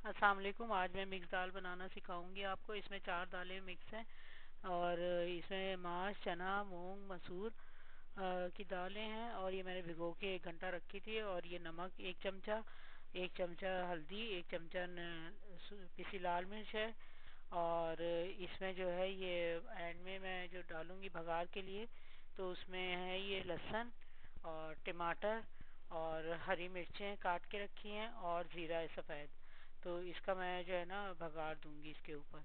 अस्सलाम वालेकुम। आज मैं मिक्स दाल बनाना सिखाऊंगी आपको। इसमें 4 दालें मिक्स हैं और इसमें माश, चना, मूंग, मसूर की दालें हैं और ये मैंने भिगो के 1 घंटा रखी थी। और ये नमक 1 चमचा, 1 चमचा हल्दी, 1 चमचा पिसी लाल मिर्च है। और इसमें जो है ये एंड में मैं जो डालूंगी भगार के लिए, तो उसमें है ये लहसुन और टमाटर और हरी मिर्चें काट के रखी हैं और ज़ीरा है सफ़ेद। तो इसका मैं जो है ना भगार दूंगी इसके ऊपर।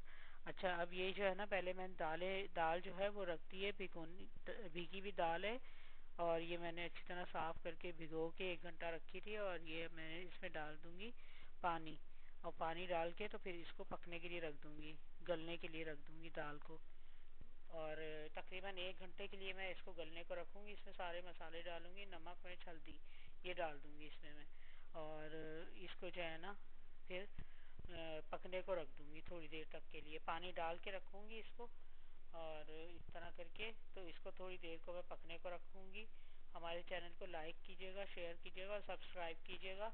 अच्छा, अब ये जो है ना, पहले मैंने दाल जो है वो रख दी है भिगोनी, भीगी हुई दाल है। और ये मैंने अच्छी तरह साफ़ करके भिगो के 1 घंटा रखी थी। और ये मैं इसमें डाल दूंगी पानी। और पानी डाल के तो फिर इसको पकने के लिए रख दूंगी, गलने के लिए रख दूंगी दाल को। और तकरीबन 1 घंटे के लिए मैं इसको गलने को रखूंगी। इसमें सारे मसाले डालूंगी, नमक, मिर्च, हल्दी, ये डाल दूंगी इसमें मैं। और इसको जो है ना फिर पकने को रख दूंगी थोड़ी देर तक के लिए, पानी डाल के रखूंगी इसको। और इस तरह करके तो इसको थोड़ी देर को मैं पकने को रखूंगी। हमारे चैनल को लाइक कीजिएगा, शेयर कीजिएगा और सब्सक्राइब कीजिएगा।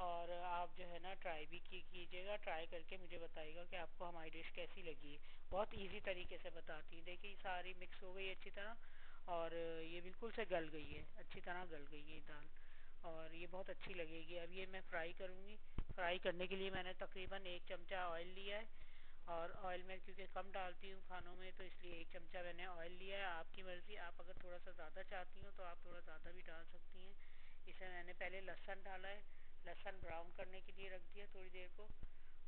और आप जो है ना ट्राई भी कीजिएगा, ट्राई करके मुझे बताइएगा कि आपको हमारी डिश कैसी लगी। बहुत इजी तरीके से बताती है। देखिए सारी मिक्स हो गई अच्छी तरह और ये बिल्कुल से गल गई है, अच्छी तरह गल गई है दाल। और ये बहुत अच्छी लगेगी। अब ये मैं फ्राई करूँगी। फ्राई करने के लिए मैंने तकरीबन 1 चमचा ऑयल लिया है। और ऑयल मैं क्योंकि कम डालती हूँ खानों में, तो इसलिए 1 चमचा मैंने ऑयल लिया है। आपकी मर्ज़ी, आप अगर थोड़ा सा ज़्यादा चाहती हो तो आप थोड़ा ज़्यादा भी डाल सकती हैं। इसमें मैंने पहले लहसुन डाला है, लहसुन ब्राउन करने के लिए रख दिया थोड़ी देर को।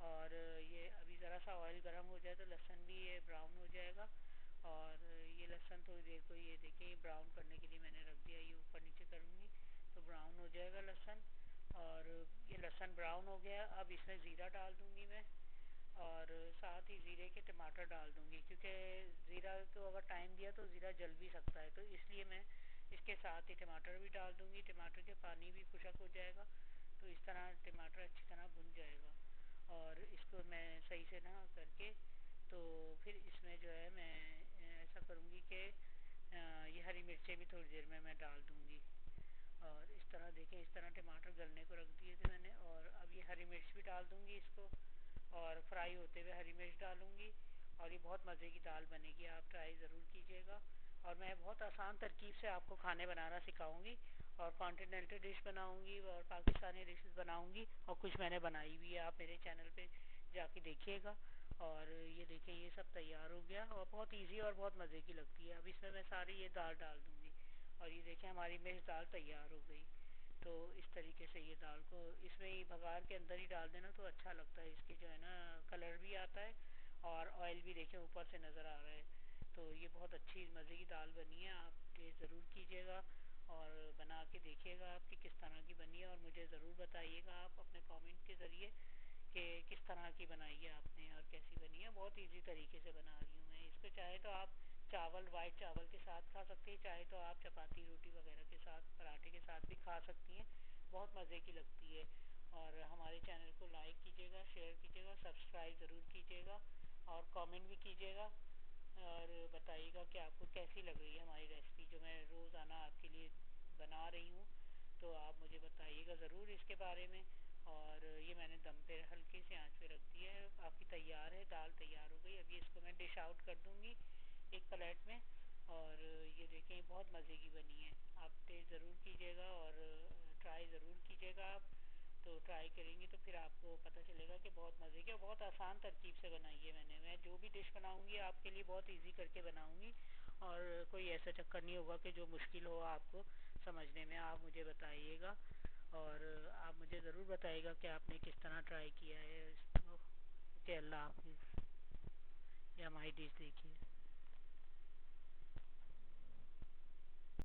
और ये अभी ज़रा सा ऑयल गर्म हो जाए तो लहसुन भी ये ब्राउन हो जाएगा। और ये लहसुन थोड़ी देर को, ये देखिए, ये ब्राउन करने के लिए मैंने रख दिया। ये ऊपर नीचे करूँगी तो ब्राउन हो जाएगा लहसुन। और ये लहसुन ब्राउन हो गया। अब इसमें ज़ीरा डाल दूँगी मैं। और साथ ही ज़ीरे के टमाटर डाल दूँगी, क्योंकि ज़ीरा को अगर टाइम दिया तो ज़ीरा जल भी सकता है, तो इसलिए मैं इसके साथ ही टमाटर भी डाल दूँगी। टमाटर के पानी भी खुशक हो जाएगा, तो इस तरह टमाटर अच्छी तरह भुन जाएगा। और इसको मैं सही से ना करके, तो फिर इसमें जो है मैं ऐसा करूँगी कि ये हरी मिर्चें भी थोड़ी देर में मैं डाल दूँगी। और इस तरह देखें, इस तरह टमाटर गलने को रख दिए थे मैंने। और अब ये हरी मिर्च भी डाल दूँगी इसको। और फ्राई होते हुए हरी मिर्च डालूँगी। और ये बहुत मज़े की दाल बनेगी, आप ट्राई ज़रूर कीजिएगा। और मैं बहुत आसान तरकीब से आपको खाने बनाना सिखाऊंगी। और कॉन्टिनेंटल डिश बनाऊंगी और पाकिस्तानी डिशेस बनाऊंगी, और कुछ मैंने बनाई भी है, आप मेरे चैनल पे जाके देखिएगा। और ये देखें, ये सब तैयार हो गया और बहुत इजी और बहुत मज़े की लगती है। अब इसमें मैं सारी ये दाल डाल दूँगी। और ये देखें, हमारी मिक्स दाल तैयार हो गई। तो इस तरीके से ये दाल को इसमें ही भगार के अंदर ही डाल देना तो अच्छा लगता है। इसकी जो है ना कलर भी आता है और ऑयल भी देखें ऊपर से नज़र आ रहा है। तो ये बहुत अच्छी मज़े की दाल बनी है, आप टेस्ट ज़रूर कीजिएगा। और बना के देखिएगा आपकी किस तरह की बनी है, और मुझे ज़रूर बताइएगा आप अपने कमेंट के ज़रिए कि किस तरह की बनाई है आपने और कैसी बनी है। बहुत इजी तरीके से बना रही हूँ मैं इसको। चाहे तो आप चावल, वाइट चावल के साथ खा सकती हैं, चाहे तो आप चपाती रोटी वगैरह के साथ, पराठे के साथ भी खा सकती हैं। बहुत मज़े की लगती है। और हमारे चैनल को लाइक कीजिएगा, शेयर कीजिएगा, सब्सक्राइब ज़रूर कीजिएगा और कमेंट भी कीजिएगा। और बताइएगा कि आपको कैसी लग रही है हमारी रेसिपी जो मैं रोज़ाना आपके लिए बना रही हूँ। तो आप मुझे बताइएगा ज़रूर इसके बारे में। और ये मैंने दम पे हल्के से आंच पे रख दिया है। आपकी तैयार है, दाल तैयार हो गई। अभी इसको मैं डिश आउट कर दूँगी एक प्लेट में। और ये देखें, बहुत मज़े की बनी है। आप टेस्ट ज़रूर कीजिएगा और ट्राई ज़रूर कीजिएगा आप। तो ट्राई करेंगी तो फिर आपको पता चलेगा कि बहुत मज़े की और बहुत आसान तरकीब से बनाई है मैंने। मैं जो भी डिश बनाऊंगी आपके लिए बहुत इजी करके बनाऊंगी। और कोई ऐसा चक्कर नहीं होगा कि जो मुश्किल हो आपको समझने में। आप मुझे बताइएगा और आप मुझे ज़रूर बताइएगा कि आपने किस तरह ट्राई किया है इसको। ओके, अल्लाह हाफिज़। ये हमारी डिश देखिए।